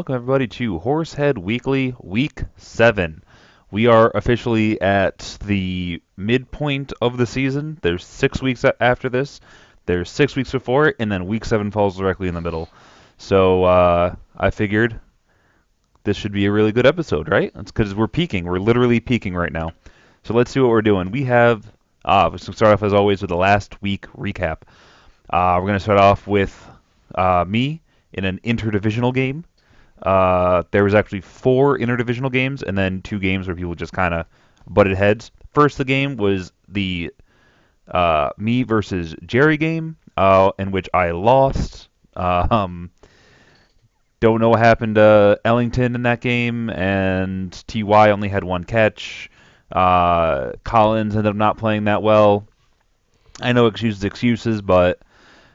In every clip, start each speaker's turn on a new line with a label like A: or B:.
A: welcome everybody to Horsehead Weekly Week 7. We are officially at the midpoint of the season. There's 6 weeks after this. There's 6 weeks before it, and then Week 7 falls directly in the middle. So I figured this should be a really good episode, right? That's because we're peaking. We're literally peaking right now. So let's see what we're doing. We're going to start off as always with the last week recap. We're going to start off with me in an interdivisional game. There was actually 4 interdivisional games and then 2 games where people just kind of butted heads. First, the game was the me versus Jerry game, in which I lost. Don't know what happened to Ellington in that game, and TY only had 1 catch. Collins ended up not playing that well. I know excuses, but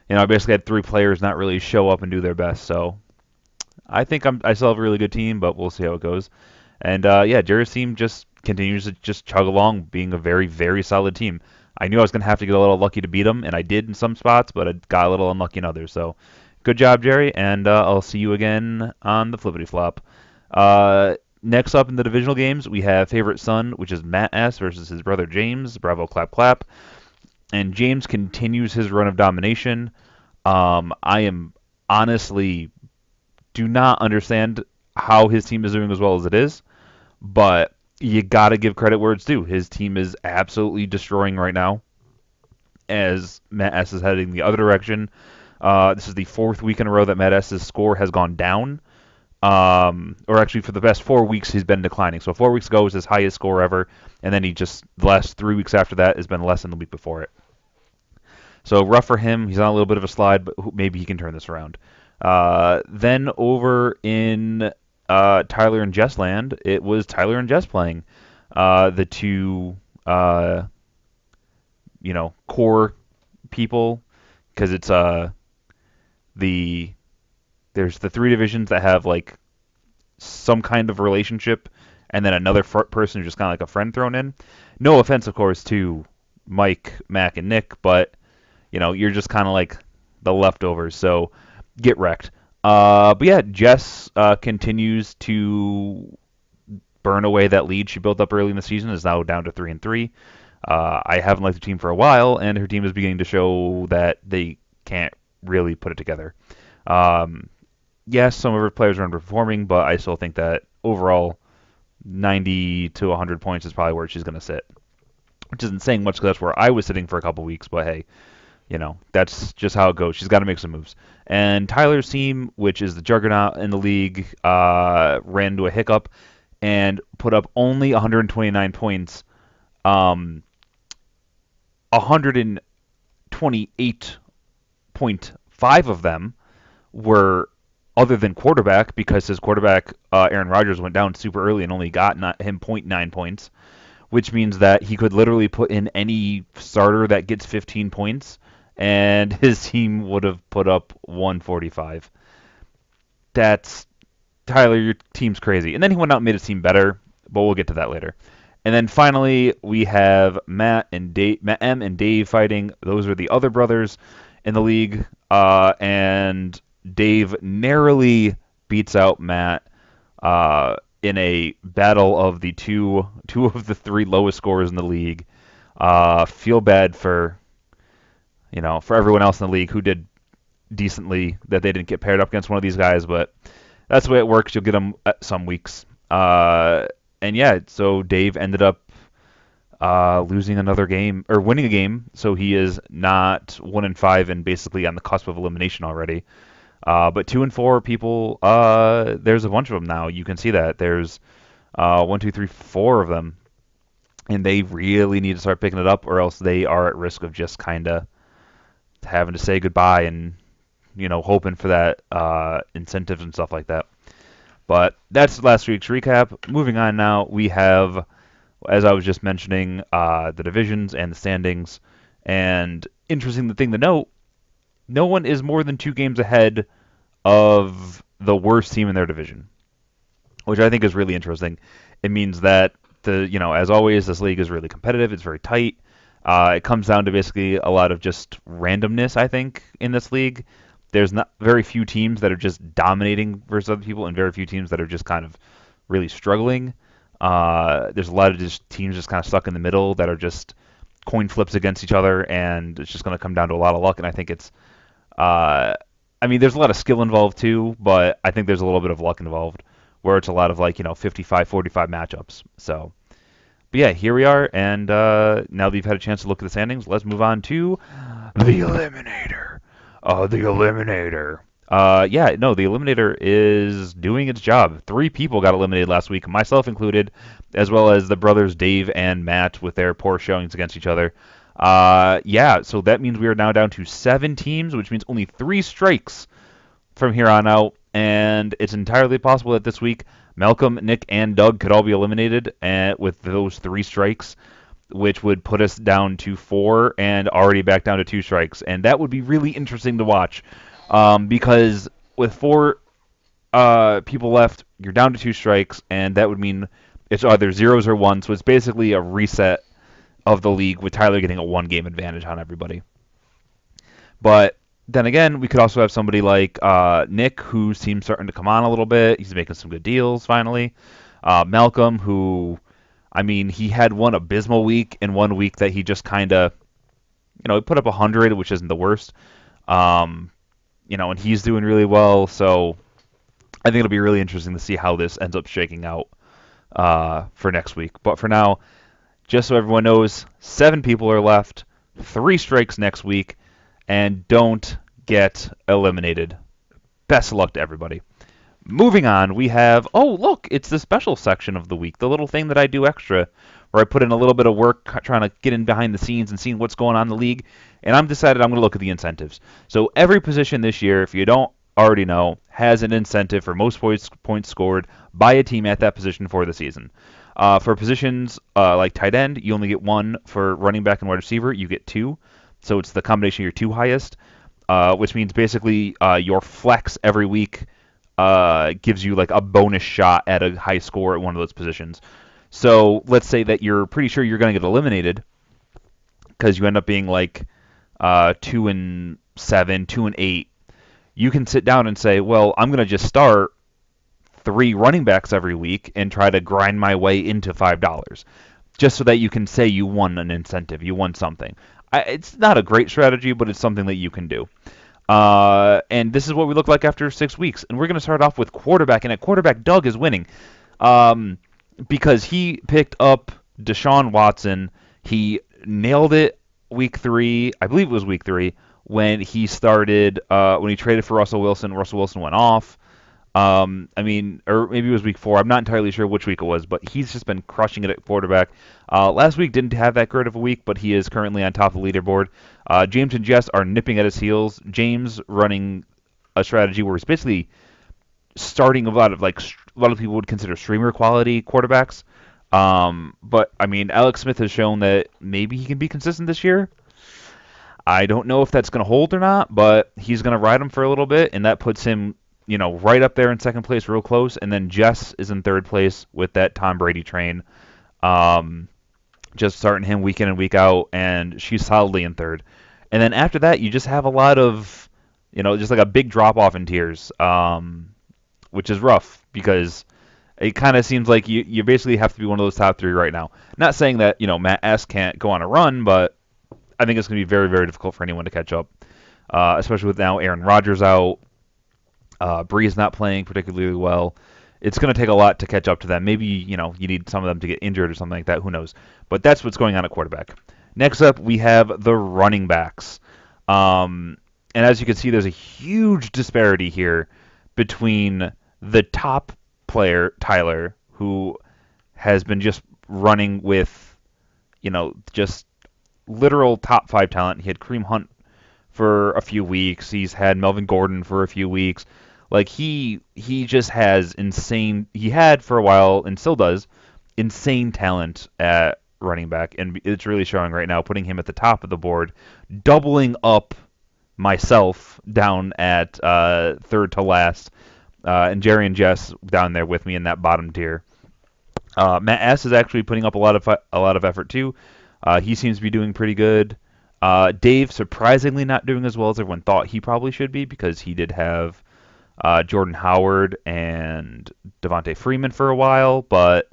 A: I basically had 3 players not really show up and do their best, so I think I still have a really good team, but we'll see how it goes. And Jerry's team just continues to just chug along, being a very, very solid team. I knew I was going to have to get a little lucky to beat them, and I did in some spots, but I got a little unlucky in others. So good job, Jerry, and I'll see you again on the flippity flop. Next up in the divisional games, we have favorite son, which is Matt S. versus his brother James. Bravo, clap, clap. And James continues his run of domination. I am honestly do not understand how his team is doing as well as it is, but you got to give credit where it's due. His team is absolutely destroying right now as Matt S is heading the other direction. This is the 4th week in a row that Matt S's score has gone down. Or actually, for the best 4 weeks, he's been declining. So 4 weeks ago was his highest score ever, and then the last 3 weeks after that has been less than the week before it. So rough for him. He's on a little bit of a slide, but maybe he can turn this around. Then over in Tyler and Jess land, it was Tyler and Jess playing the 2 core people, because it's there's the 3 divisions that have like some kind of relationship, and then another person who's just kind of like a friend thrown in. No offense, of course, to Mike, Mac, and Nick, but you're just kind of like the leftovers. So get wrecked. But yeah, Jess continues to burn away that lead she built up early in the season. Is now down to 3-3. I haven't liked the team for a while, and her team is beginning to show that they can't really put it together. Yes, some of her players are underperforming, but I still think that overall 90 to 100 points is probably where she's going to sit. Which isn't saying much because that's where I was sitting for a couple weeks, but hey, that's just how it goes. She's got to make some moves. And Tyler's team, which is the juggernaut in the league, ran into a hiccup and put up only 129 points. 128.5 of them were other than quarterback, because his quarterback, Aaron Rodgers, went down super early and only got him 0.9 points, which means that he could literally put in any starter that gets 15 points, and his team would have put up 145. That's Tyler, your team's crazy. And then he went out and made his team better, but we'll get to that later. And then finally, we have Matt M and Dave fighting. Those are the other brothers in the league, and Dave narrowly beats out Matt in a battle of the two of the 3 lowest scorers in the league. Feel bad for everyone else in the league who did decently that they didn't get paired up against one of these guys, but that's the way it works. You'll get them at some weeks. And yeah, so Dave ended up losing another game, or winning a game, so he is not 1-5 and basically on the cusp of elimination already. But 2-4 people, there's a bunch of them now. You can see that there's 1, 2, 3, 4 of them, and they really need to start picking it up, or else they are at risk of just kind of having to say goodbye and hoping for that incentives and stuff like that. But that's last week's recap. Moving on now, we have, as I was just mentioning, the divisions and the standings. And interesting thing to note, no one is more than 2 games ahead of the worst team in their division, which I think is really interesting. It means that as always, this league is really competitive. It's very tight. It comes down to basically a lot of just randomness, I think, in this league. there's not very few teams that are just dominating versus other people, and very few teams that are just kind of really struggling. There's a lot of just teams just kind of stuck in the middle that are just coin flips against each other, and it's just going to come down to a lot of luck. And I think it's, I mean, there's a lot of skill involved too, but I think there's a little bit of luck involved, where it's a lot of like 55-45 matchups. So, but yeah, here we are, and now that you've had a chance to look at the standings, let's move on to the Eliminator. The Eliminator. Yeah, no, the Eliminator is doing its job. 3 people got eliminated last week, myself included, as well as the brothers Dave and Matt with their poor showings against each other. Yeah, so that means we are now down to 7 teams, which means only 3 strikes from here on out, and it's entirely possible that this week Malcolm, Nick, and Doug could all be eliminated with those 3 strikes, which would put us down to 4 and already back down to 2 strikes. And that would be really interesting to watch because with 4 people left, you're down to 2 strikes, and that would mean it's either zeros or 1. So it's basically a reset of the league with Tyler getting a 1-game advantage on everybody. But then again, we could also have somebody like Nick, whose team's starting to come on a little bit. He's making some good deals finally. Malcolm, who, I mean, he had one abysmal week and one week that he just kind of, he put up 100, which isn't the worst. And he's doing really well. So I think it'll be really interesting to see how this ends up shaking out for next week. But for now, just so everyone knows, 7 people are left, 3 strikes next week, and don't get eliminated. Best of luck to everybody. Moving on, we have, oh, look, it's the special section of the week, the little thing that I do extra, where I put in a little bit of work trying to get in behind the scenes and seeing what's going on in the league, and I'm decided I'm going to look at the incentives. So every position this year, if you don't already know, has an incentive for most points scored by a team at that position for the season. For positions like tight end, you only get 1. For running back and wide receiver, you get 2. So it's the combination of your 2 highest, which means basically your flex every week gives you like a bonus shot at a high score at one of those positions. So let's say that you're pretty sure you're going to get eliminated because you end up being like 2-7, 2-8. You can sit down and say, well, I'm going to just start 3 running backs every week and try to grind my way into $5, just so that you can say you won an incentive, you won something. It's not a great strategy, but it's something that you can do. And this is what we look like after 6 weeks. And we're going to start off with quarterback, and at quarterback, Doug is winning because he picked up Deshaun Watson. He nailed it week 3. I believe it was week 3 when he started, when he traded for Russell Wilson. Russell Wilson went off. Or maybe it was week 4. I'm not entirely sure which week it was, but he's just been crushing it at quarterback. Last week didn't have that great of a week, but he is currently on top of the leaderboard. James and Jess are nipping at his heels. James running a strategy where he's basically starting a lot of people would consider streamer quality quarterbacks. But I mean, Alex Smith has shown that maybe he can be consistent this year. I don't know if that's going to hold or not, but he's going to ride him for a little bit, and that puts him right up there in second place, real close. And then Jess is in third place with that Tom Brady train. Just starting him week in and week out, and she's solidly in third. And then after that, you just have a lot of, just like a big drop-off in tiers, which is rough because it kind of seems like you basically have to be one of those top 3 right now. Not saying that, Matt S. can't go on a run, but I think it's going to be very, very difficult for anyone to catch up, especially with now Aaron Rodgers out. Bree's not playing particularly well. It's going to take a lot to catch up to them. Maybe, you need some of them to get injured or something like that. Who knows? But that's what's going on at quarterback. Next up, we have the running backs. And as you can see, there's a huge disparity here between the top player, Tyler, who has been just running with, just literal top 5 talent. He had Kareem Hunt for a few weeks. He's had Melvin Gordon for a few weeks. Like, he just has insane... He had for a while, and still does, insane talent at running back. And it's really showing right now, putting him at the top of the board, doubling up myself down at third to last, and Jerry and Jess down there with me in that bottom tier. Matt S. is actually putting up a lot of effort, too. He seems to be doing pretty good. Dave surprisingly not doing as well as everyone thought he probably should be because he did have Jordan Howard and Devontae Freeman for a while, but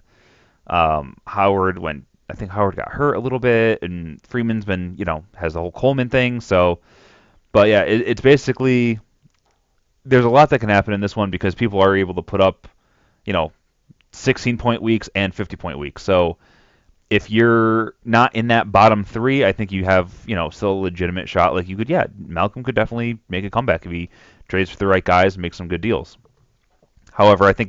A: Howard went. I think Howard got hurt a little bit, and Freeman's been, has the whole Coleman thing. So, but yeah, it's basically there's a lot that can happen in this one because people are able to put up, you know, 16-point weeks and 50-point weeks. So if you're not in that bottom three, I think you have, still a legitimate shot. Like Malcolm could definitely make a comeback if he trades for the right guys and makes some good deals. However, I think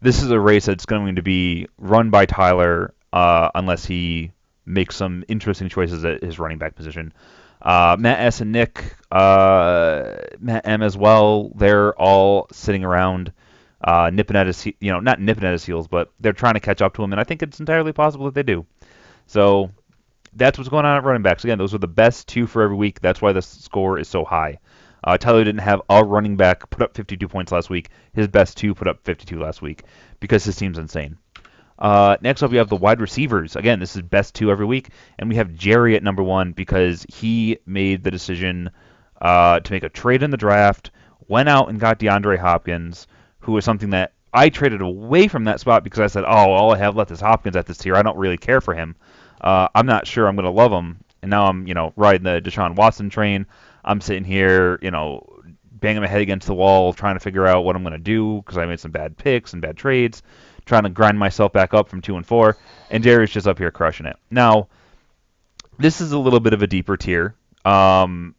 A: this is a race that's going to be run by Tyler unless he makes some interesting choices at his running back position. Matt S. and Nick, Matt M. as well, they're all sitting around nipping at his, not nipping at his heels, but they're trying to catch up to him, and I think it's entirely possible that they do. So that's what's going on at running backs. Again, those are the best two for every week. That's why the score is so high. Tyler didn't have a running back put up 52 points last week. His best two put up 52 last week because his team's insane. Next up, we have the wide receivers. Again, this is best two every week, and we have Jerry at number one because he made the decision to make a trade in the draft, went out and got DeAndre Hopkins, who was something that I traded away from that spot because I said, all I have left is Hopkins at this tier. I don't really care for him. I'm not sure I'm going to love him. And now I'm, riding the Deshaun Watson train. I'm sitting here, banging my head against the wall, trying to figure out what I'm going to do because I made some bad picks and bad trades, trying to grind myself back up from 2-4. And Jerry's just up here crushing it. Now, this is a little bit of a deeper tier. I'm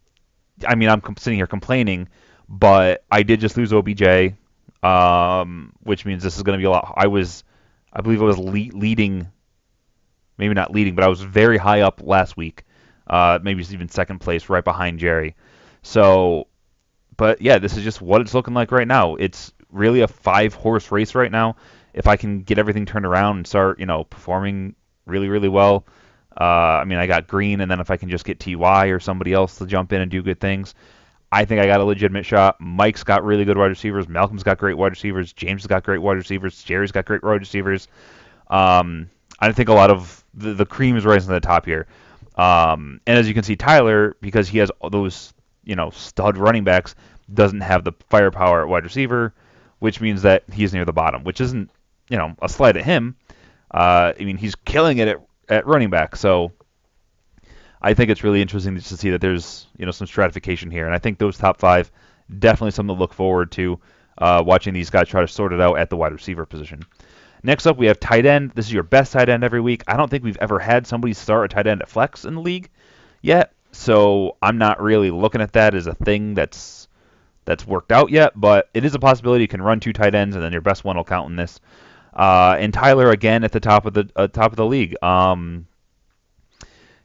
A: sitting here complaining, but I did just lose OBJ. Which means this is going to be a lot. I believe I was leading, maybe not leading, but I was very high up last week. Maybe even second place, right behind Jerry. So, but yeah, this is just what it's looking like right now. It's really a 5-horse race right now. If I can get everything turned around and start, performing really, really well. I got Green, and then if I can just get TY or somebody else to jump in and do good things, I think I got a legitimate shot. Mike's got really good wide receivers. Malcolm's got great wide receivers. James has got great wide receivers. Jerry's got great wide receivers. I think a lot of the cream is rising to the top here. And as you can see, Tyler, because he has those, stud running backs, doesn't have the firepower at wide receiver, which means that he's near the bottom, which isn't, a slight at him. He's killing it at running back. So I think it's really interesting to see that there's some stratification here, and I think those top 5 definitely something to look forward to watching these guys try to sort it out at the wide receiver position. Next up, we have tight end. This is your best tight end every week. I don't think we've ever had somebody start a tight end at flex in the league yet, so I'm not really looking at that as a thing that's worked out yet, but it is a possibility you can run 2 tight ends, and then your best one will count in this. And Tyler again at the top of the league.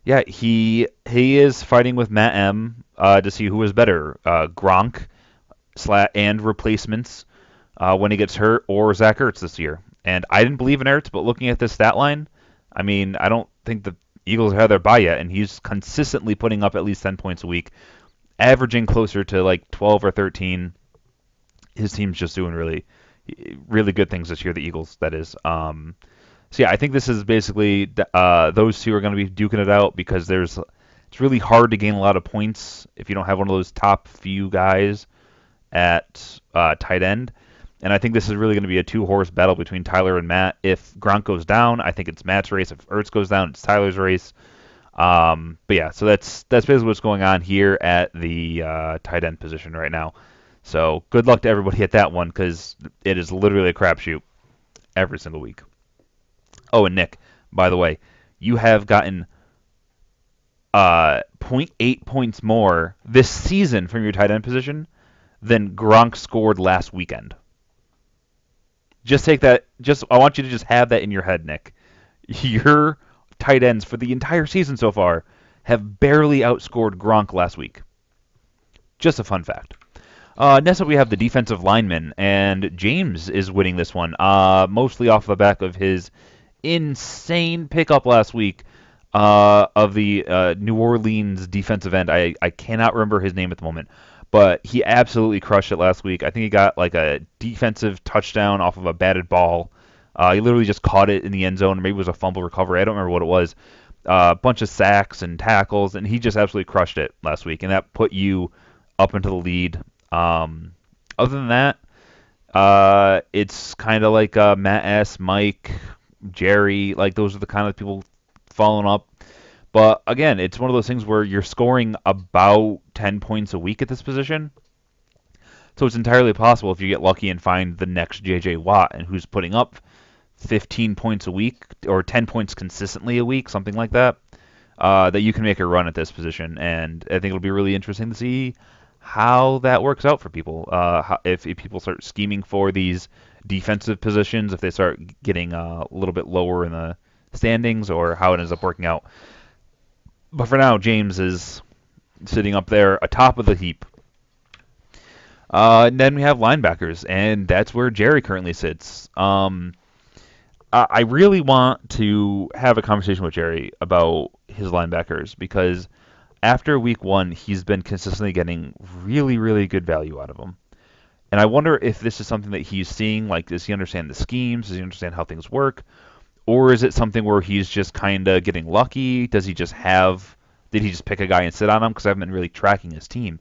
A: Yeah, he is fighting with Matt M to see who is better, Gronk and replacements when he gets hurt, or Zach Ertz this year. And I didn't believe in Ertz, but looking at this stat line, I don't think the Eagles have their bye yet, and he's consistently putting up at least 10 points a week, averaging closer to like 12 or 13. His team's just doing really, really good things this year, the Eagles, that is. So yeah, I think this is basically those two are going to be duking it out because it's really hard to gain a lot of points if you don't have one of those top few guys at tight end. And I think this is really going to be a 2-horse battle between Tyler and Matt. If Gronk goes down, I think it's Matt's race. If Ertz goes down, it's Tyler's race. But yeah, so that's basically what's going on here at the tight end position right now. So good luck to everybody at that one because it is literally a crapshoot every single week. Oh, and Nick, by the way, you have gotten 0.8 points more this season from your tight end position than Gronk scored last weekend. Just take that. I want you to just have that in your head, Nick. Your tight ends for the entire season so far have barely outscored Gronk last week. Just a fun fact. Next up, we have the defensive lineman, and James is winning this one, mostly off the back of his insane pickup last week of the New Orleans defensive end. I cannot remember his name at the moment, but he absolutely crushed it last week. I think he got like a defensive touchdown off of a batted ball. He literally just caught it in the end zone, or maybe it was a fumble recovery. I don't remember what it was. a bunch of sacks and tackles, and he just absolutely crushed it last week, and that put you up into the lead. Other than that, it's kind of like Matt S, Mike, Jerry, like those are the kind of people following up. But again, it's one of those things where you're scoring about 10 points a week at this position. So it's entirely possible if you get lucky and find the next J.J. Watt and who's putting up 15 points a week or 10 points consistently a week, something like that, that you can make a run at this position. And I think it'll be really interesting to see how that works out for people. If people start scheming for these defensive positions, if they start getting a little bit lower in the standings, or how it ends up working out. But for now, James is sitting up there atop of the heap. And then we have linebackers, and that's where Jerry currently sits. I really want to have a conversation with Jerry about his linebackers because after week one, he's been consistently getting really, really good value out of them. And I wonder if this is something that he's seeing. Like, does he understand the schemes? Does he understand how things work? Or is it something where he's just kind of getting lucky? Did he just pick a guy and sit on him? Because I haven't been really tracking his team.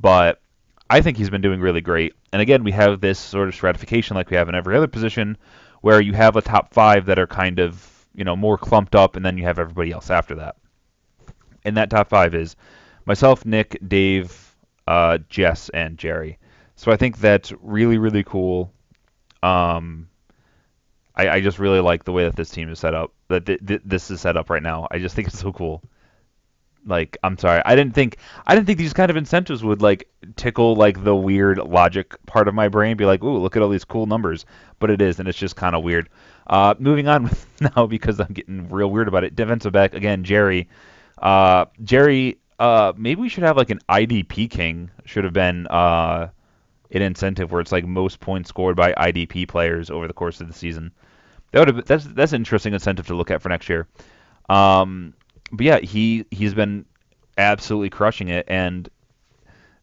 A: But I think he's been doing really great. And again, we have this sort of stratification like we have in every other position, where you have a top five that are kind of, more clumped up, and then you have everybody else after that. And that top five is myself, Nick, Dave, Jess, and Jerry. So I think that's really, really cool. I just really like the way that this team is set up. This is set up right now. I just think it's so cool. Like, I'm sorry, I didn't think these kind of incentives would like tickle like the weird logic part of my brain, be like, ooh, look at all these cool numbers. But it is, and it's just kind of weird. Moving on now because I'm getting real weird about it. Defensive back again, Jerry. Jerry, maybe we should have like an IDP king. Should have been an incentive where it's like most points scored by IDP players over the course of the season. That's an interesting incentive to look at for next year. But yeah, he's been absolutely crushing it, and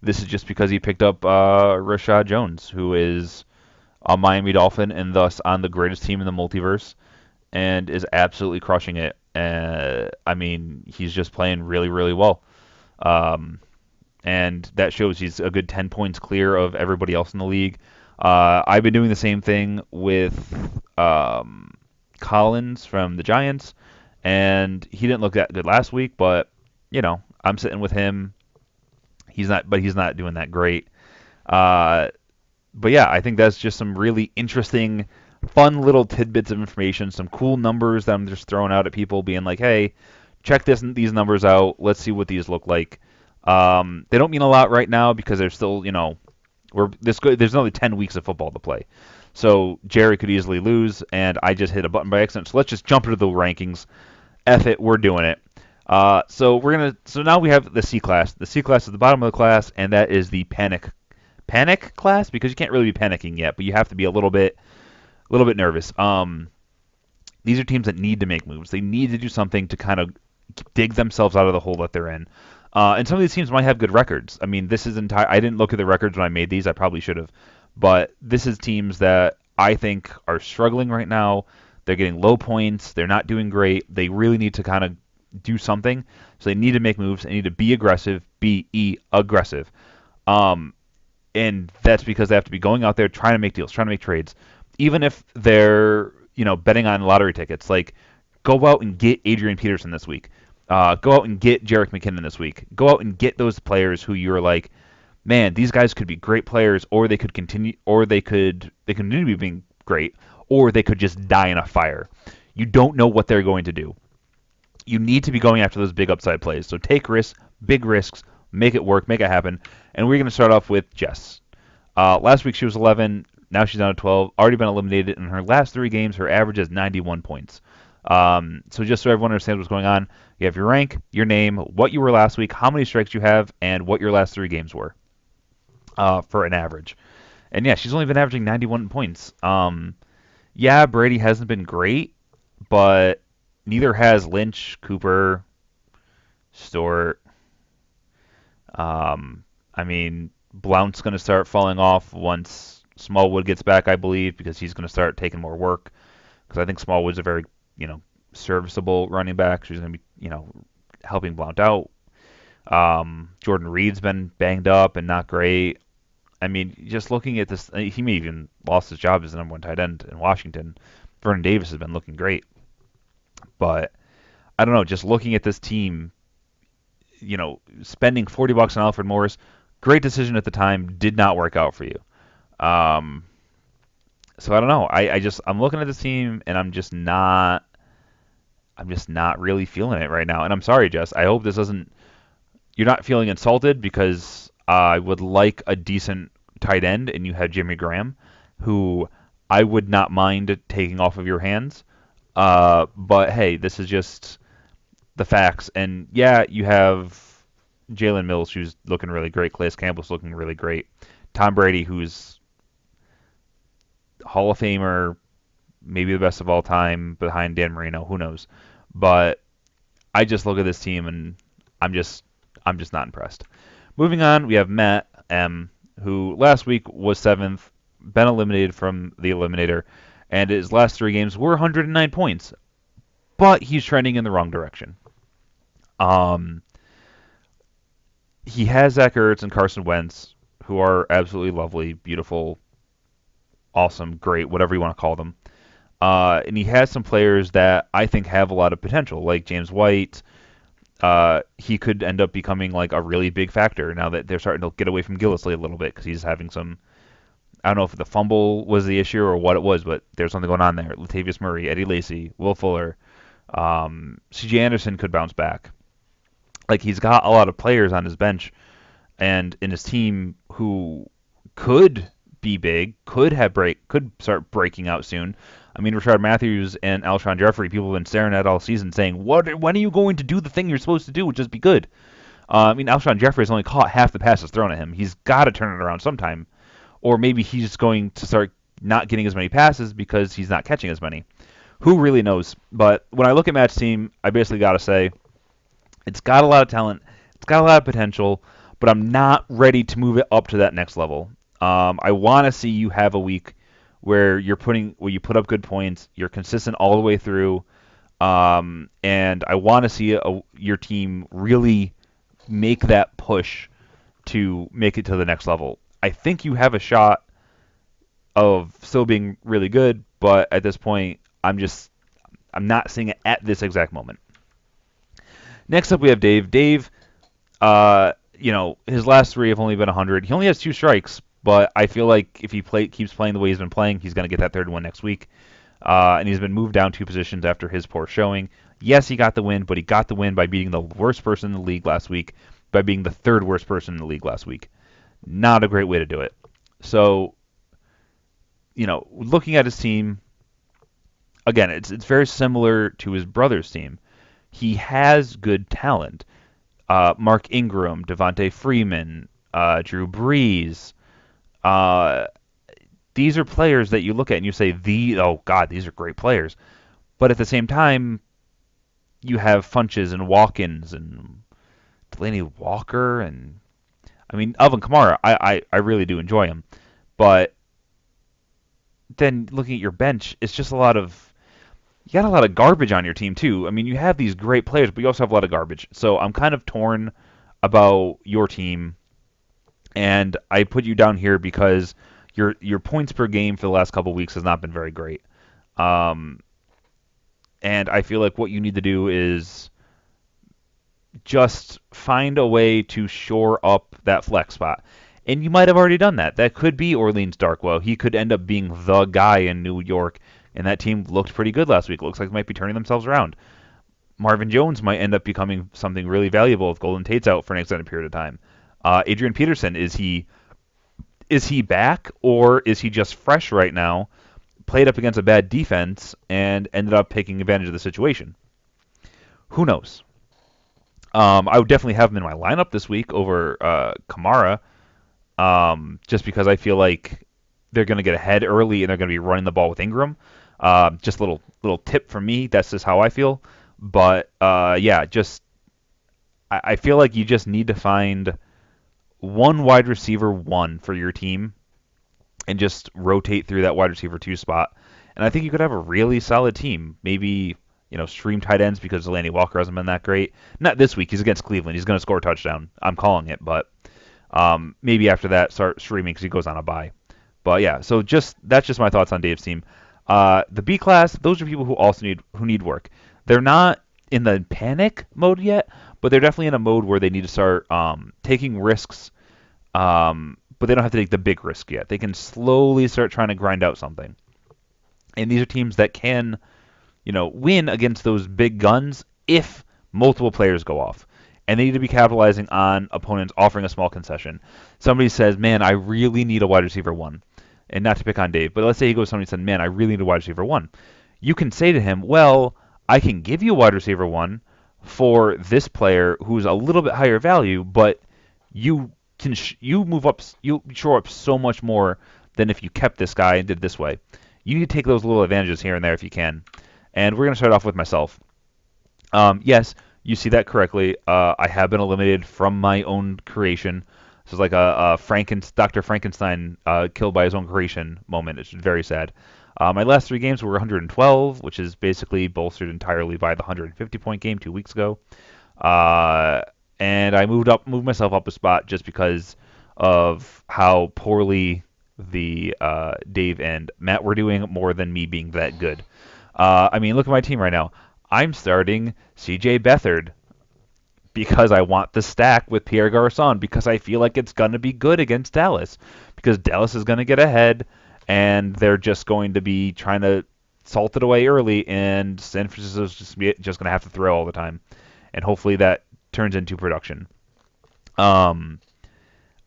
A: this is just because he picked up Rashad Jones, who is a Miami Dolphin and thus on the greatest team in the multiverse, and is absolutely crushing it. I mean, he's just playing really, really well. And that shows he's a good 10 points clear of everybody else in the league. I've been doing the same thing with Collins from the Giants, and he didn't look that good last week, but I'm sitting with him. He's not doing that great. But yeah, I think that's just some really interesting, fun little tidbits of information, some cool numbers that I'm just throwing out at people, being like, hey, check these numbers out. Let's see what these look like. They don't mean a lot right now because there's still, there's only 10 weeks of football to play. So Jerry could easily lose, and I just hit a button by accident. So let's just jump into the rankings. F it, we're doing it. So now we have the C class. The C class is the bottom of the class, and that is the panic class, because you can't really be panicking yet, but you have to be a little bit nervous. These are teams that need to make moves. They need to do something to kind of dig themselves out of the hole that they're in. And some of these teams might have good records. I mean, I didn't look at the records when I made these. I probably should have. But this is teams that I think are struggling right now. They're getting low points. They're not doing great. They really need to kind of do something. So they need to make moves. They need to be aggressive. Be aggressive. And that's because they have to be going out there trying to make deals, trying to make trades. Even if they're, betting on lottery tickets. Like, go out and get Adrian Peterson this week. Go out and get Jerick McKinnon this week. Go out and get those players who you're like, man, these guys could be great players, or they could continue to be being great, or they could just die in a fire. You don't know what they're going to do. You need to be going after those big upside plays. So take risks, big risks, make it work, make it happen. And we're going to start off with Jess. Last week she was 11. Now she's down to 12. Already been eliminated. In her last 3 games, her average is 91 points. So just so everyone understands what's going on, you have your rank, your name, what you were last week, how many strikes you have, and what your last 3 games were for an average. And yeah, she's only been averaging 91 points. Yeah, Brady hasn't been great, but neither has Lynch, Cooper, Stewart. I mean, Blount's going to start falling off once Smallwood gets back, I believe, because he's going to start taking more work. Because I think Smallwood's a very, serviceable running back. She's going to be, helping Blount out. Jordan Reed's been banged up and not great. I mean, just looking at this, he may even lost his job as the number one tight end in Washington. Vernon Davis has been looking great, but I don't know. Just looking at this team, spending $40 on Alfred Morris, great decision at the time, did not work out for you. Um, so I don't know. I'm looking at this team and I'm just not really feeling it right now. And I'm sorry, Jess. I hope this doesn't. You're not feeling insulted because I would like a decent tight end, and you have Jimmy Graham, who I would not mind taking off of your hands. But hey, this is just the facts. And yeah, you have Jalen Mills, who's looking really great. Calais Campbell's looking really great. Tom Brady, who's Hall of Famer, maybe the best of all time, behind Dan Marino. Who knows? But I just look at this team and I'm just I'm just not impressed. Moving on, we have Matt M, who last week was seventh, been eliminated from the Eliminator, and his last three games were 109 points, but he's trending in the wrong direction. Um, he has Zach Ertz and Carson Wentz, who are absolutely lovely, beautiful, awesome, great, whatever you want to call them. And he has some players that I think have a lot of potential, like James White. He could end up becoming like a really big factor now that they're starting to get away from Gillisley a little bit because he's having some. I don't know if the fumble was the issue or what it was, but there's something going on there. Latavius Murray, Eddie Lacy, Will Fuller, C.J. Anderson could bounce back. Like he's got a lot of players on his bench and in his team who could be big, could start breaking out soon. I mean, Rashard Matthews and Alshon Jeffrey, people have been staring at all season saying, when are you going to do the thing you're supposed to do, which is be good? I mean, Alshon Jeffrey has only caught half the passes thrown at him. He's got to turn it around sometime. Or maybe he's going to start not getting as many passes because he's not catching as many. Who really knows? But when I look at Matt's team, I basically got to say it's got a lot of talent, it's got a lot of potential, but I'm not ready to move it up to that next level. I want to see you have a week where you put up good points, you're consistent all the way through, and I want to see your team really make that push to make it to the next level. I think you have a shot of still being really good, but at this point, I'm not seeing it at this exact moment. Next up, we have Dave. Dave, his last three have only been 100. He only has two strikes, but I feel like if he keeps playing the way he's been playing, he's going to get that third one next week. And he's been moved down two positions after his poor showing. Yes, he got the win, but he got the win by beating the worst person in the league last week, by being the third worst person in the league last week. Not a great way to do it. So, looking at his team, again, it's very similar to his brother's team. He has good talent. Mark Ingram, Devontae Freeman, Drew Brees. These are players that you look at and you say, oh God, these are great players. But at the same time, you have Funches and Watkins and Delaney Walker and I mean Alvin Kamara. I really do enjoy him, but then looking at your bench, it's just you got a lot of garbage on your team too. I mean, you have these great players, but you also have a lot of garbage. So I'm kind of torn about your team, and I put you down here because your points per game for the last couple of weeks has not been very great. And I feel like what you need to do is just find a way to shore up that flex spot. And you might have already done that. That could be Orleans Darkwell. He could end up being the guy in New York, and that team looked pretty good last week. It looks like they might be turning themselves around. Marvin Jones might end up becoming something really valuable if Golden Tate's out for an extended period of time. Adrian Peterson, is he back, or is he just fresh right now, played up against a bad defense, and ended up taking advantage of the situation? Who knows? I would definitely have him in my lineup this week over Kamara, just because I feel like they're going to get ahead early and they're going to be running the ball with Ingram. Just a little tip from me. That's just how I feel. But yeah, I feel like you just need to find one wide receiver one for your team and just rotate through that wide receiver two spot. And I think you could have a really solid team. Maybe stream tight ends because Delaney Walker hasn't been that great. Not this week. He's against Cleveland. He's going to score a touchdown. I'm calling it, but maybe after that start streaming because he goes on a bye. But yeah, so that's just my thoughts on Dave's team. The B class, those are people who also need work. They're not in the panic mode yet, but they're definitely in a mode where they need to start taking risks. But they don't have to take the big risk yet. They can slowly start trying to grind out something. And these are teams that can, win against those big guns if multiple players go off. And they need to be capitalizing on opponents offering a small concession. Somebody says, man, I really need a wide receiver one. And not to pick on Dave, but let's say he goes to somebody and said, man, I really need a wide receiver one. You can say to him, well, I can give you a wide receiver one for this player who's a little bit higher value, but you can you move up, you show up so much more than if you kept this guy and did it this way. You need to take those little advantages here and there if you can. And we're going to start off with myself. Yes, you see that correctly. I have been eliminated from my own creation. This is like a Dr. Frankenstein killed by his own creation moment. It's very sad. My last 3 games were 112, which is basically bolstered entirely by the 150-point game 2 weeks ago. And I moved myself up a spot just because of how poorly the Dave and Matt were doing, more than me being that good. I mean, look at my team right now. I'm starting C.J. Beathard because I want the stack with Pierre Garçon, because I feel like it's going to be good against Dallas, because Dallas is going to get ahead, and they're just going to be trying to salt it away early, and San Francisco's just going to have to throw all the time, and hopefully that turns into production. I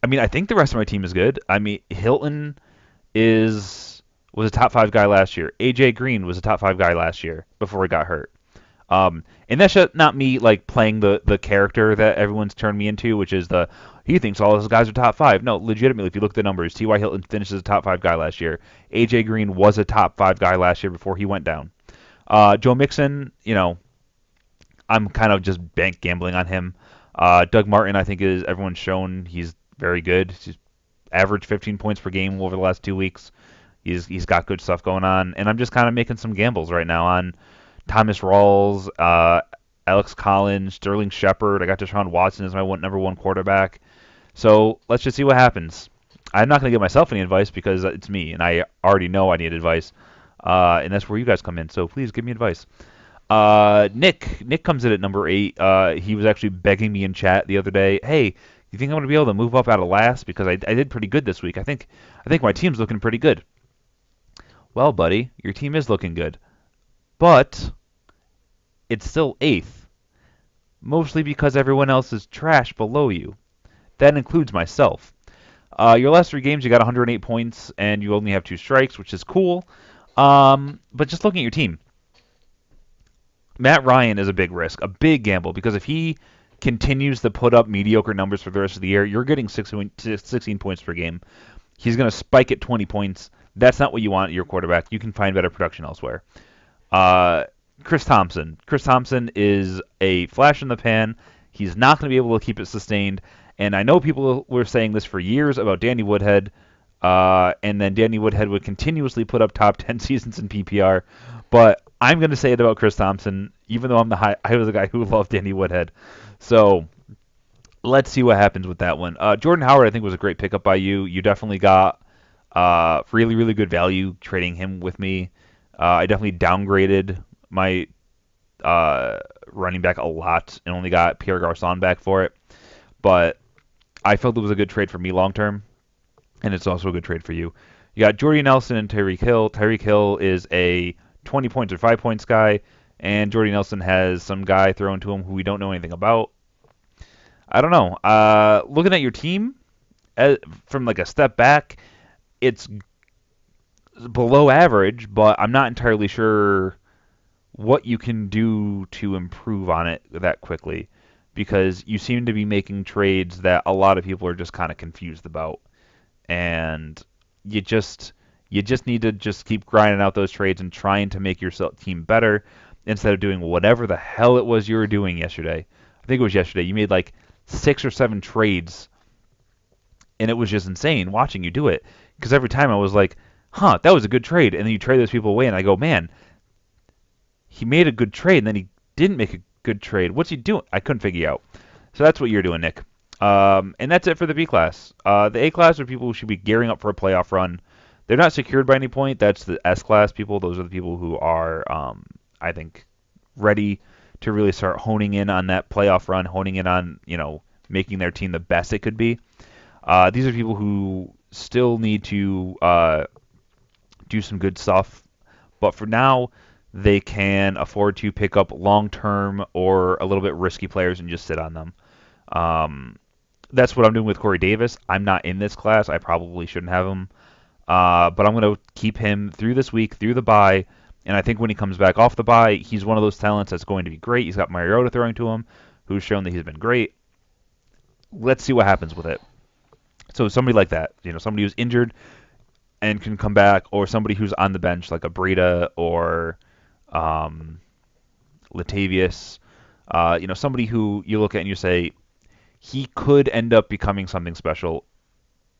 A: mean, I think the rest of my team is good. I mean, Hilton was a top 5 guy last year. AJ Green was a top 5 guy last year before he got hurt. And that's just not me like playing the character that everyone's turned me into, which is he thinks all those guys are top 5. No, legitimately, if you look at the numbers, T.Y. Hilton finished as a top 5 guy last year. AJ Green was a top 5 guy last year before he went down. Joe Mixon, I'm kind of just bank gambling on him. Doug Martin, I think, is everyone's shown he's very good. He's averaged 15 points per game over the last 2 weeks. He's got good stuff going on, and I'm just kind of making some gambles right now on Thomas Rawls, Alex Collins, Sterling Shepard. I got Deshaun Watson as my number 1 quarterback. So let's just see what happens. I'm not going to give myself any advice because it's me, and I already know I need advice, and that's where you guys come in. So please give me advice. Nick comes in at number 8. He was actually begging me in chat the other day, hey, you think I'm going to be able to move up out of last? Because I did pretty good this week. I think my team's looking pretty good. Well, buddy, your team is looking good. But it's still 8th. Mostly because everyone else is trash below you. That includes myself. Your last 3 games, you got 108 points, and you only have 2 strikes, which is cool. But just looking at your team, Matt Ryan is a big risk, a big gamble, because if he continues to put up mediocre numbers for the rest of the year, you're getting 16 points per game. He's going to spike at 20 points. That's not what you want at your quarterback. You can find better production elsewhere. Chris Thompson. Chris Thompson is a flash in the pan. He's not going to be able to keep it sustained. And I know people were saying this for years about Danny Woodhead, and then Danny Woodhead would continuously put up top 10 seasons in PPR. But I'm going to say it about Chris Thompson, even though I was the guy who loved Danny Woodhead. So let's see what happens with that one. Jordan Howard, I think, was a great pickup by you. You definitely got really, really good value trading him with me. I definitely downgraded my running back a lot and only got Pierre Garçon back for it. But I felt it was a good trade for me long term, and it's also a good trade for you. You got Jordy Nelson and Tyreek Hill. Tyreek Hill is a 20 points or 5 points guy, and Jordy Nelson has some guy thrown to him who we don't know anything about. I don't know. Looking at your team from like a step back, it's below average, but I'm not entirely sure what you can do to improve on it that quickly, because you seem to be making trades that a lot of people are just kind of confused about, and you just need to just keep grinding out those trades and trying to make your team better instead of doing whatever the hell it was you were doing yesterday. I think it was yesterday. You made like 6 or 7 trades, and it was just insane watching you do it, because every time I was like, that was a good trade, and then you trade those people away, and I go, man, he made a good trade, and then he didn't make a good trade. What's he doing? I couldn't figure out. So that's what you're doing, Nick. And that's it for the B class. The A class are people who should be gearing up for a playoff run. They're not secured by any point. That's the S class people. Those are the people who are, I think, ready to really start honing in on that playoff run, honing in on, making their team the best it could be. These are people who still need to do some good stuff, but for now, they can afford to pick up long-term or a little bit risky players and just sit on them. Um, that's what I'm doing with Corey Davis. I'm not in this class. I probably shouldn't have him, but I'm going to keep him through this week, through the bye, and I think when he comes back off the bye, he's one of those talents that's going to be great. He's got Mariota throwing to him, who's shown that he's been great. Let's see what happens with it. So somebody like that, somebody who's injured and can come back, or somebody who's on the bench like a Breida or um, Latavius, somebody who you look at and you say he could end up becoming something special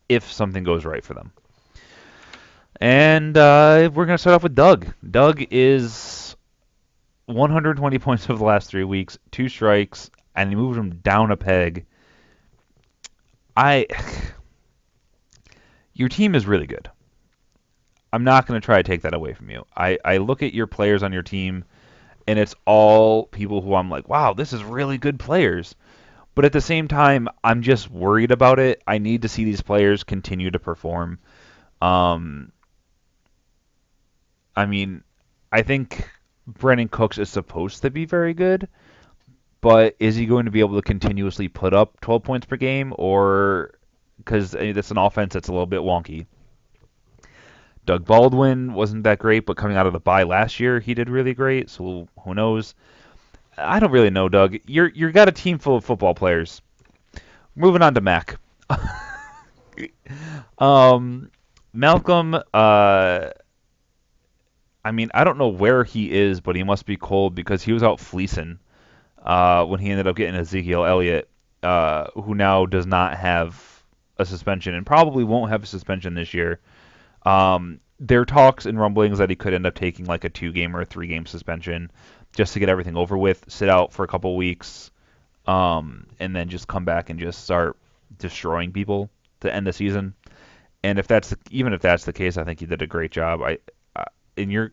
A: if something goes right for them. And we're going to start off with Doug. Doug is 120 points over the last 3 weeks, 2 strikes, and he moved him down a peg. Your team is really good. I'm not going to try to take that away from you. I look at your players on your team, and it's all people who I'm like, wow, this is really good players. But at the same time, I'm just worried about it. I need to see these players continue to perform. I mean, I think Brandon Cooks is supposed to be very good, but is he going to be able to continuously put up 12 points per game? Or because that's an offense that's a little bit wonky. Doug Baldwin wasn't that great, but coming out of the bye last year, he did really great. So who knows? I don't really know, Doug. You got a team full of football players. Moving on to Mac. Malcolm. I mean, I don't know where he is, but he must be cold because he was out fleecing when he ended up getting Ezekiel Elliott, who now does not have a suspension and probably won't have a suspension this year. There are talks and rumblings that he could end up taking like a 2-game or a 3-game suspension just to get everything over with, sit out for a couple weeks, and then just come back and just start destroying people to end the season. And even if that's the case, I think he did a great job. You're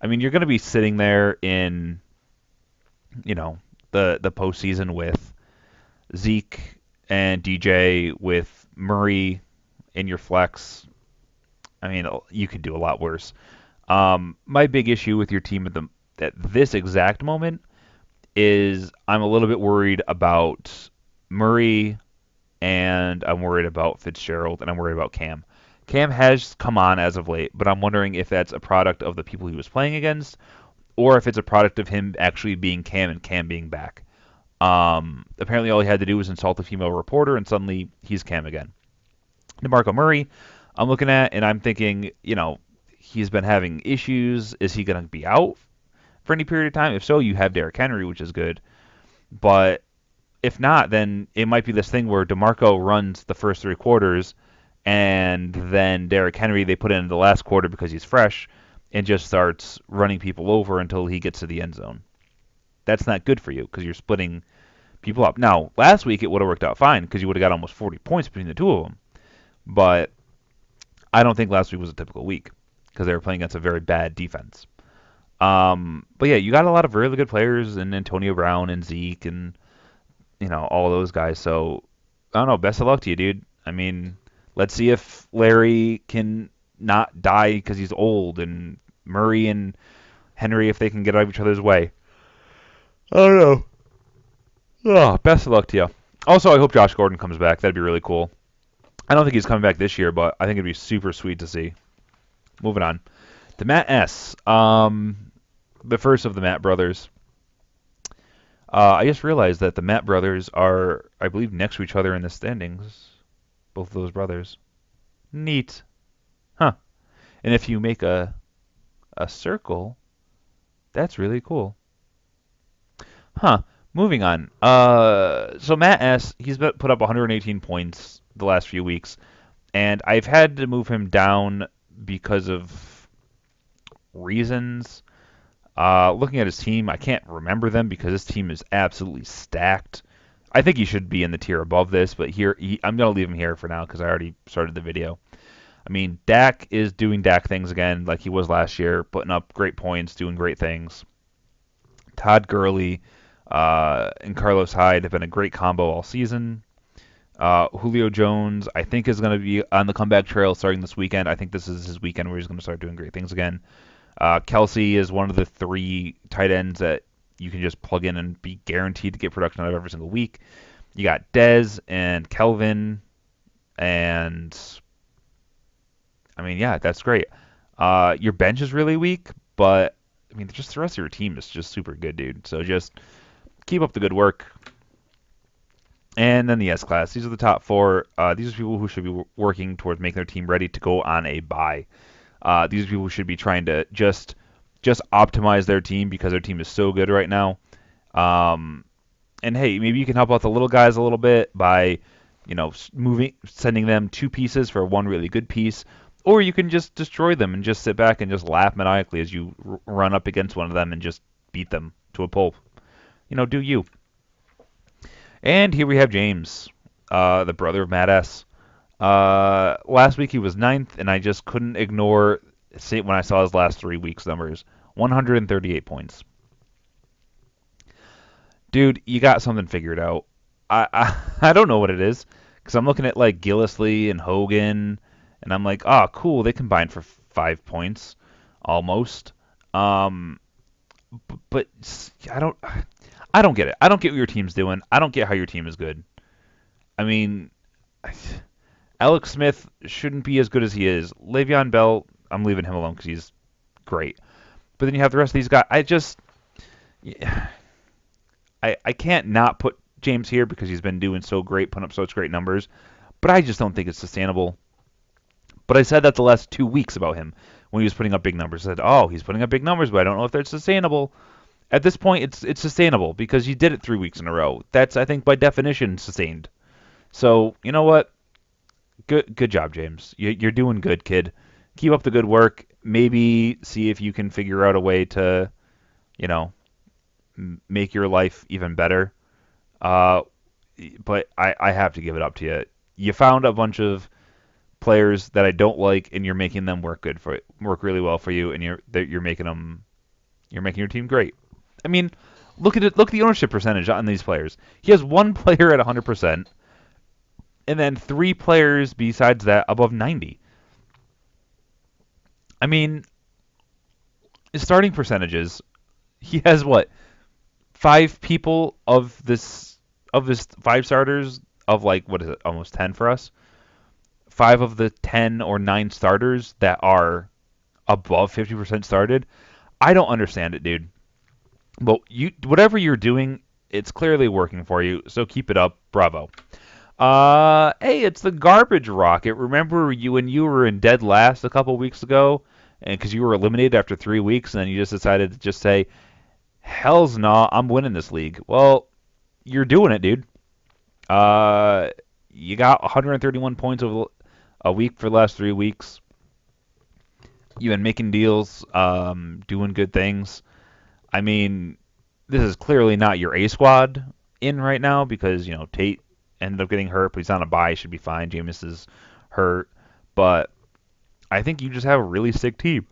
A: going to be sitting there in, the postseason with Zeke and DJ, with Murray in your flex. I mean, you could do a lot worse. My big issue with your team at this exact moment is I'm a little bit worried about Murray, and I'm worried about Fitzgerald, and I'm worried about Cam. Cam has come on as of late, but I'm wondering if that's a product of the people he was playing against, or if it's a product of him actually being Cam and Cam being back. Apparently all he had to do was insult a female reporter, and suddenly he's Cam again. DeMarco Murray, I'm looking at, and I'm thinking, he's been having issues. Is he going to be out for any period of time? If so, you have Derrick Henry, which is good. But if not, then it might be this thing where DeMarco runs the first 3 quarters, and then Derrick Henry, they put in the last quarter because he's fresh, and just starts running people over until he gets to the end zone. That's not good for you because you're splitting people up. Now, last week it would have worked out fine because you would have got almost 40 points between the two of them. But I don't think last week was a typical week because they were playing against a very bad defense. But yeah, you got a lot of really good players in Antonio Brown and Zeke and all those guys. So I don't know. Best of luck to you, dude. I mean, let's see if Larry can not die because he's old, and Murray and Henry if they can get out of each other's way. I don't know. Oh, best of luck to you. Also, I hope Josh Gordon comes back. That'd be really cool. I don't think he's coming back this year, but I think it'd be super sweet to see. Moving on to Matt S. The first of the Matt brothers. I just realized that the Matt brothers are, I believe, next to each other in the standings. Both of those brothers. Neat. Huh. And if you make a circle, that's really cool. Huh. Moving on. So Matt S., he's put up 118 points the last few weeks, and I've had to move him down because of reasons. Looking at his team, I can't remember them because this team is absolutely stacked. I think he should be in the tier above this, but I'm going to leave him here for now because I already started the video. I mean, Dak is doing Dak things again like he was last year, putting up great points, doing great things. Todd Gurley and Carlos Hyde have been a great combo all season. Julio Jones, I think, is going to be on the comeback trail starting this weekend. I think this is his weekend where he's going to start doing great things again. Kelsey is one of the 3 tight ends that you can just plug in and be guaranteed to get production out of every single week. You got Dez and Kelvin, and I mean, yeah, that's great. Your bench is really weak, but I mean, just the rest of your team is just super good, dude. So just keep up the good work. And then the S class. These are the top 4. These are people who should be working towards making their team ready to go on a bye. These are people who should be trying to just optimize their team because their team is so good right now. And hey, maybe you can help out the little guys a little bit by, sending them 2 pieces for 1 really good piece, or you can just destroy them and just sit back and just laugh maniacally as you run up against one of them and just beat them to a pulp. Do you. And here we have James, the brother of Matt S. Last week he was 9th, and I just couldn't ignore when I saw his last 3 weeks numbers. 138 points. Dude, you got something figured out. I don't know what it is, because I'm looking at like Gillisley and Hogan, and I'm like, oh, cool, they combined for 5 points, almost. But I don't get it. I don't get what your team's doing. I don't get how your team is good. I mean, Alex Smith shouldn't be as good as he is. Le'Veon Bell, I'm leaving him alone because he's great. But then you have the rest of these guys. I can't not put James here because he's been doing so great, putting up such great numbers. But I just don't think it's sustainable. But I said that the last 2 weeks about him when he was putting up big numbers. I said, oh, he's putting up big numbers, but I don't know if they're sustainable. At this point, it's sustainable because you did it 3 weeks in a row. That's, I think, by definition, sustained. So, you know what? Good job, James. You're doing good, kid. Keep up the good work. Maybe see if you can figure out a way to, make your life even better. But I have to give it up to you. You found a bunch of players that I don't like, and you're making them work really well for you, and you're making your team great. I mean, look at it. Look at the ownership percentage on these players. He has 1 player at 100%, and then 3 players besides that above 90. I mean, his starting percentages. He has what? 5 people of his 5 starters of like what is it? Almost 10 for us. 5 of the 10 or 9 starters that are above 50% started. I don't understand it, dude. But whatever you're doing, it's clearly working for you. So keep it up. Bravo. Hey, it's the Garbage Rocket. Remember when you were in dead last a couple weeks ago, and because you were eliminated after 3 weeks, and then you just decided to just say, "Hell's no, I'm winning this league." Well, you're doing it, dude. You got 131 points over a week for the last 3 weeks. You've been making deals, doing good things. I mean, this is clearly not your A squad in right now because, Tate ended up getting hurt, but he's on a bye. Should be fine. Jameis is hurt. But I think you just have a really sick team.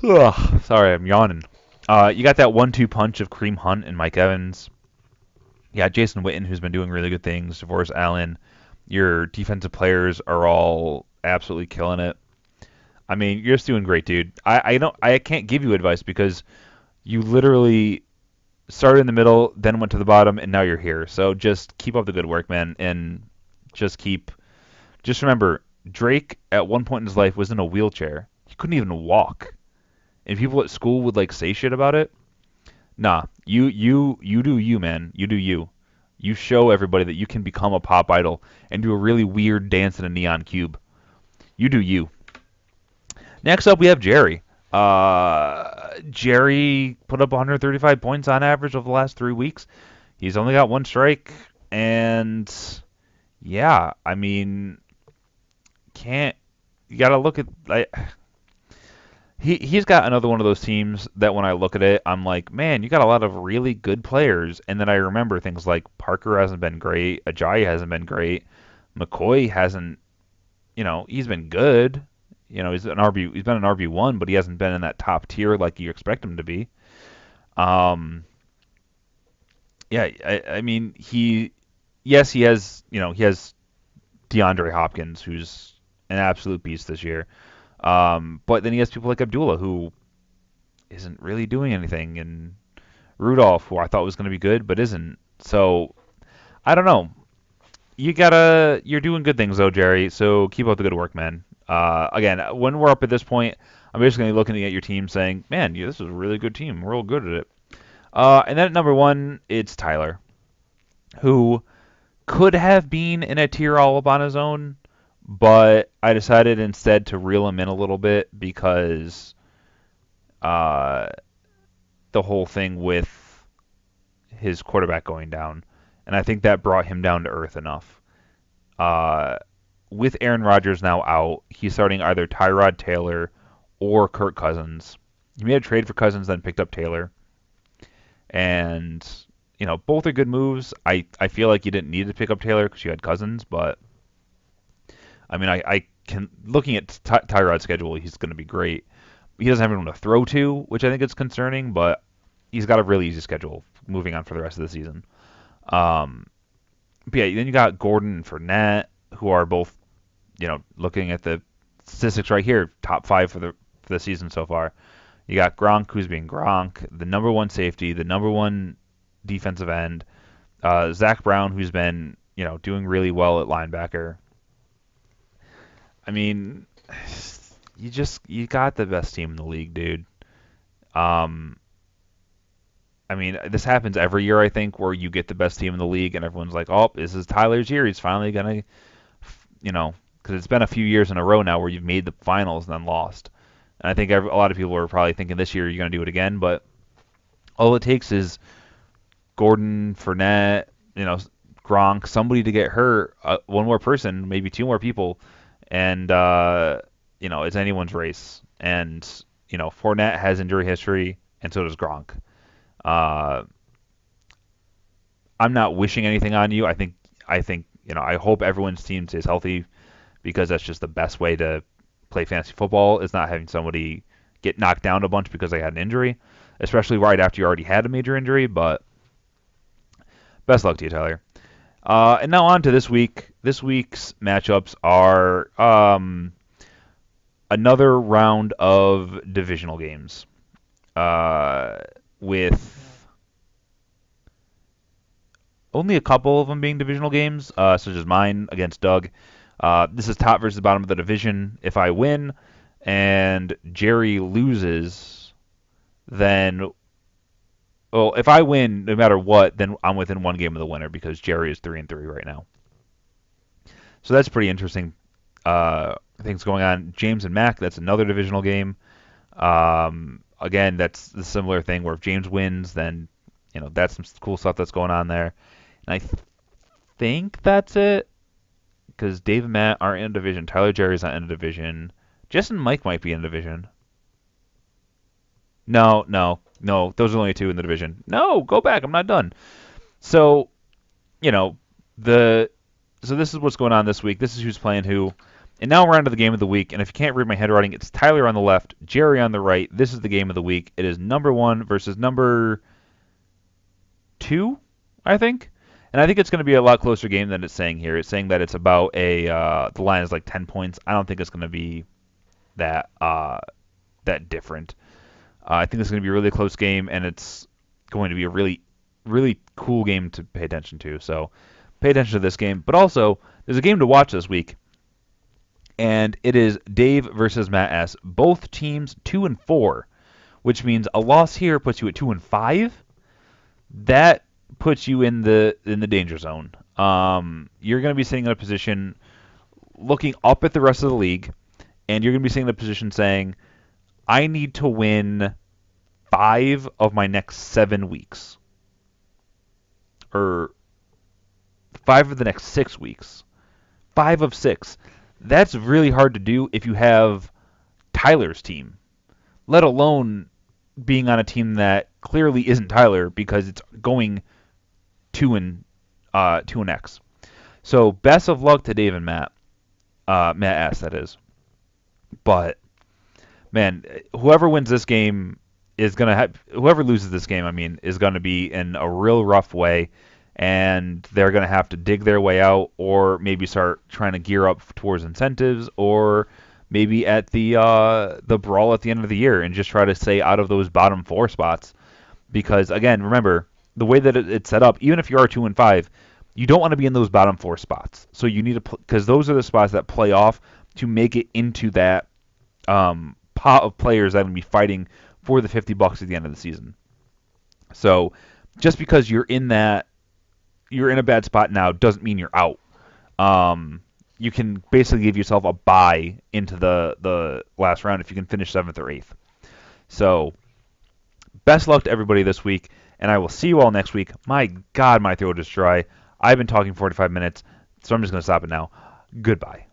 A: Ugh, sorry, I'm yawning. You got that 1-2 punch of Kareem Hunt and Mike Evans. Yeah, Jason Witten, who's been doing really good things. DeForest Allen. Your defensive players are all absolutely killing it. I mean, you're just doing great, dude. I can't give you advice because you literally started in the middle, then went to the bottom, and now you're here. So just keep up the good work, man, and just remember, Drake at one point in his life was in a wheelchair. He couldn't even walk, and people at school would like say shit about it. Nah, you do you, man. You do you. You show everybody that you can become a pop idol and do a really weird dance in a neon cube. You do you. Next up, we have Jerry. Jerry put up 135 points on average over the last 3 weeks. He's only got 1 strike, and yeah, I mean, you gotta look at he's got another one of those teams that when I look at it, I'm like, man, you got a lot of really good players, and then I remember things like Parker hasn't been great, Ajayi hasn't been great, McCoy hasn't, he's been good. He's been an RB1, but he hasn't been in that top tier like you expect him to be. Um, yeah, I mean, yes, he has DeAndre Hopkins, who's an absolute beast this year. But then he has people like Abdullah, who isn't really doing anything, and Rudolph, who I thought was going to be good, but isn't. So I don't know. You're doing good things though, Jerry. So keep up the good work, man. Again, when we're up at this point, I'm basically looking at your team, saying, "Man, this is a really good team. We're all good at it." And then at number one, it's Tyler, who could have been in a tier all up on his own, but I decided instead to reel him in a little bit because uh, the whole thing with his quarterback going down, and I think that brought him down to earth enough. Uh, with Aaron Rodgers now out, he's starting either Tyrod Taylor or Kirk Cousins. He made a trade for Cousins, then picked up Taylor, and both are good moves. I feel like you didn't need to pick up Taylor because you had Cousins, but I mean I can looking at Tyrod's schedule, he's going to be great. He doesn't have anyone to throw to, which I think is concerning, but he's got a really easy schedule moving on for the rest of the season. Um, but yeah, then you got Gordon and Fournette, who are both, looking at the statistics right here, top five for the season so far. You got Gronk, who's being Gronk, the number one safety, the number one defensive end. Zach Brown, who's been, doing really well at linebacker. I mean, you got the best team in the league, dude. Um, I mean, this happens every year, I think, where you get the best team in the league, and everyone's like, "Oh, this is Tyler's year. He's finally gonna," because it's been a few years in a row now where you've made the finals and then lost. And I think a lot of people are probably thinking this year you're gonna do it again, but all it takes is Gordon, Fournette, Gronk, somebody to get hurt, one more person, maybe two more people, and it's anyone's race. And Fournette has injury history, and so does Gronk. Uh, I'm not wishing anything on you. I think I hope everyone's team stays healthy because that's just the best way to play fantasy football is not having somebody get knocked down a bunch because they had an injury, especially right after you already had a major injury. But best luck to you, Tyler. And now on to this week. This week's matchups are another round of divisional games with only a couple of them being divisional games, such as mine against Doug. This is top versus bottom of the division. If I win and Jerry loses, then well, if I win no matter what, then I'm within one game of the winner because Jerry is 3-3 right now. So that's pretty interesting. Things going on. James and Mac, that's another divisional game. Again, that's the similar thing where if James wins, then that's some cool stuff that's going on there. And I think that's it because Dave and Matt aren't in a division. Tyler Jerry's not in a division. Jess and Mike might be in a division. No, no, no. Those are only two in the division. No, go back. I'm not done. So, you know, the so this is what's going on this week. This is who's playing who. And now we're on to the game of the week. And if you can't read my handwriting, it's Tyler on the left, Jerry on the right. This is the game of the week. It is number 1 versus number 2, I think. And I think it's going to be a lot closer game than it's saying here. It's saying that it's about the line is like 10 points. I don't think it's going to be that that different. I think it's going to be a really close game, and it's going to be a really, really cool game to pay attention to. So pay attention to this game. But also, there's a game to watch this week, and it is Dave versus Matt S. Both teams 2-4, which means a loss here puts you at 2-5. That puts you in the danger zone. You're going to be sitting in a position looking up at the rest of the league, and you're going to be sitting in a position saying, I need to win 5 of my next 7 weeks. Or 5 of the next 6 weeks. 5 of 6. That's really hard to do if you have Tyler's team. let alone being on a team that clearly isn't Tyler because it's going 2 and X. So best of luck to Dave and Matt. Matt S. That is. But man, whoever wins this game is gonna have whoever loses this game. I mean, is gonna be in a real rough way, and they're gonna have to dig their way out, or maybe start trying to gear up towards incentives, or maybe at the brawl at the end of the year and just try to stay out of those bottom 4 spots. Because again, remember the way that it's set up. Even if you are 2-5, you don't want to be in those bottom 4 spots. So you need to because those are the spots that play off to make it into that pot of players that will be fighting for the $50 at the end of the season. So just because you're in a bad spot now doesn't mean you're out. You can basically give yourself a bye into the last round if you can finish 7th or 8th. So best luck to everybody this week, and I will see you all next week. My God, my throat is dry. I've been talking 45 minutes, so I'm just going to stop it now. Goodbye.